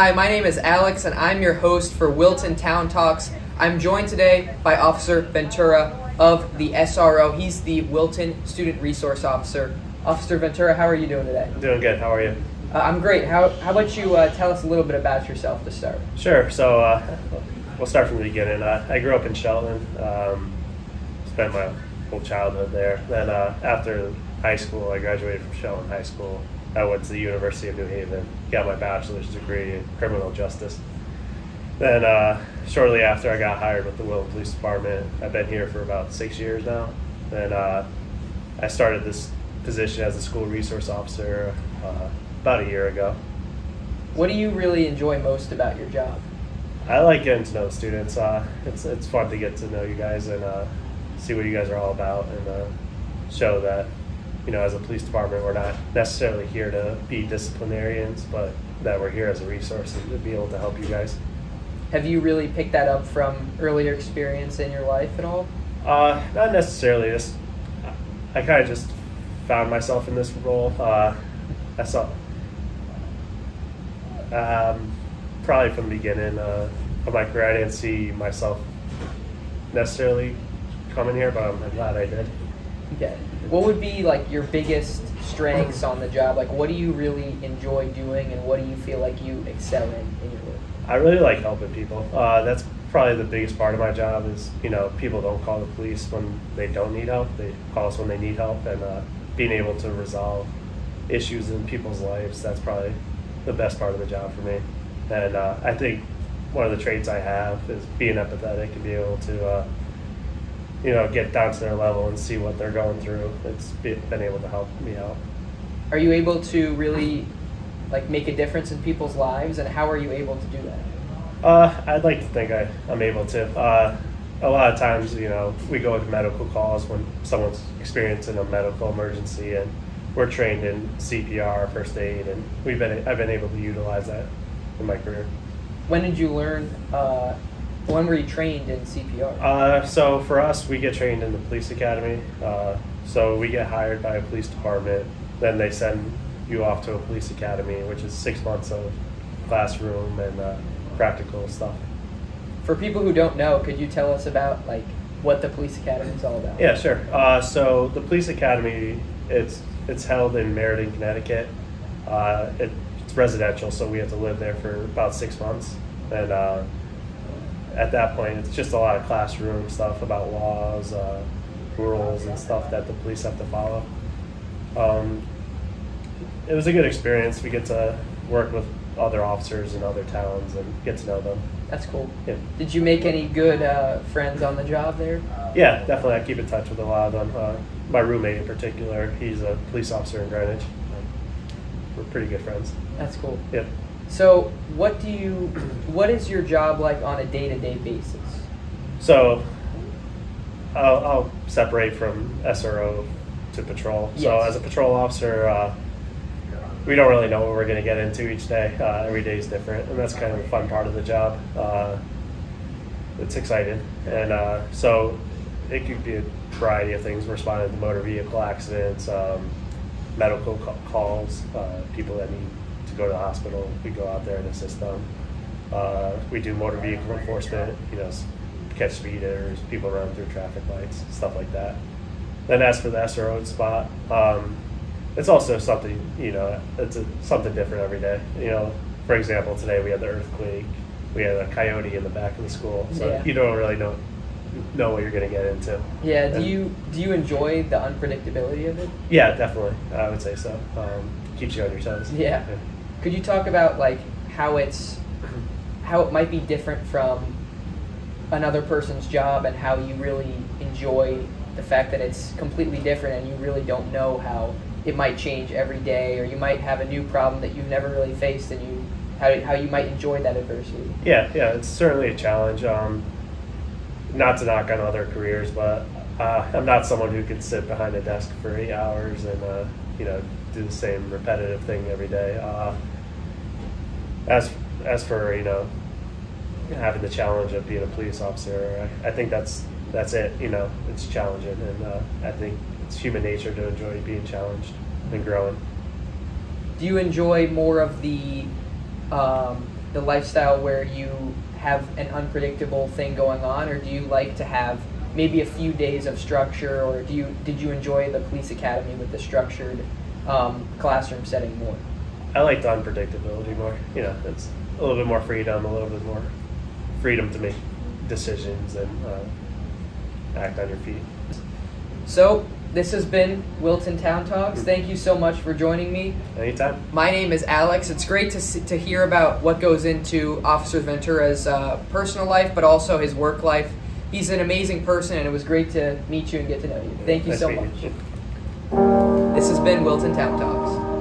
Hi, my name is Alex, and I'm your host for Wilton Town Talks. I'm joined today by Officer Ventura of the SRO. He's the Wilton Student Resource Officer. Officer Ventura, how are you doing today? I'm doing good. How are you? I'm great. How about you tell us a little bit about yourself to start? Sure. So we'll start from the beginning. I grew up in Shelton. Spent my whole childhood there. Then after high school, I graduated from Shelton High School. I went to the University of New Haven, got my bachelor's degree in criminal justice. Then shortly after, I got hired with the Wilton Police Department. I've been here for about 6 years now. Then I started this position as a school resource officer about a year ago. What do you really enjoy most about your job? I like getting to know the students. It's fun to get to know you guys and see what you guys are all about, and show that, you know, as a police department, we're not necessarily here to be disciplinarians, but that we're here as a resource and to be able to help you guys. Have you really picked that up from earlier experience in your life at all? Not necessarily. I kind of just found myself in this role. I saw probably from the beginning of my career, I didn't see myself necessarily coming here, but I'm glad I did. Okay. What would be like your biggest strengths on the job? Like, what do you really enjoy doing, and what do you feel like you excel in your work? I really like helping people. That's probably the biggest part of my job is, you know, people don't call the police when they don't need help. They call us when they need help, and being able to resolve issues in people's lives, that's probably the best part of the job for me. And I think one of the traits I have is being empathetic and being able to you know, get down to their level and see what they're going through. It's been able to help me out. Are you able to really like make a difference in people's lives, and how are you able to do that? I'd like to think I'm able to. A lot of times, you know, we go to medical calls when someone's experiencing a medical emergency, and we're trained in CPR, first aid, and I've been able to utilize that in my career. When did you learn? When were you trained in CPR? So for us, we get trained in the police academy. So we get hired by a police department. Then they send you off to a police academy, which is 6 months of classroom and practical stuff. For people who don't know, could you tell us about like what the police academy is all about? Yeah, sure. So the police academy, it's held in Meriden, Connecticut. It's residential, so we have to live there for about 6 months. And at that point, it's just a lot of classroom stuff about laws, rules, and stuff that the police have to follow. It was a good experience. We get to work with other officers in other towns and get to know them. That's cool. Yeah. Did you make any good friends on the job there? Yeah, definitely. I keep in touch with a lot of them. My roommate in particular, he's a police officer in Greenwich. We're pretty good friends. That's cool. Yeah. So what is your job like on a day-to-day basis? So I'll separate from SRO to patrol. Yes. So as a patrol officer, we don't really know what we're going to get into each day. Every day is different, and that's kind of the fun part of the job. It's exciting. And so it could be a variety of things, responding to motor vehicle accidents, medical calls, people that need to go to the hospital. We go out there and assist them. We do motor vehicle enforcement, you know, catch speeders, people running through traffic lights, stuff like that. Then as for the SRO spot, it's also something, you know, something different every day. You know, for example, today we had the earthquake, we had a coyote in the back of the school, so yeah. You don't really know what you're going to get into. Yeah. Do you enjoy the unpredictability of it? Yeah, definitely. I would say so. Keeps you on your toes. Yeah. Could you talk about like how it might be different from another person's job, and how you really enjoy the fact that it's completely different and you really don't know how it might change every day, or you might have a new problem that you've never really faced, and how you might enjoy that adversity? Yeah, it's certainly a challenge. Not to knock on other careers, but I'm not someone who can sit behind a desk for 8 hours and you know, do the same repetitive thing every day. As for, you know, having the challenge of being a police officer, I think that's it. You know, it's challenging, and I think it's human nature to enjoy being challenged and growing. Do you enjoy more of the the lifestyle where you have an unpredictable thing going on, or do you like to have maybe a few days of structure, or did you enjoy the police academy with the structured classroom setting more? I like the unpredictability more. You know, it's a little bit more freedom, a little bit more freedom to make decisions and act on your feet. So this has been Wilton Town Talks. Thank you so much for joining me. Anytime. My name is Alex. It's great to hear about what goes into Officer Ventura's personal life, but also his work life. He's an amazing person, and it was great to meet you and get to know you. Thank you Nice so meeting much. you. This has been Wilton Town Talks.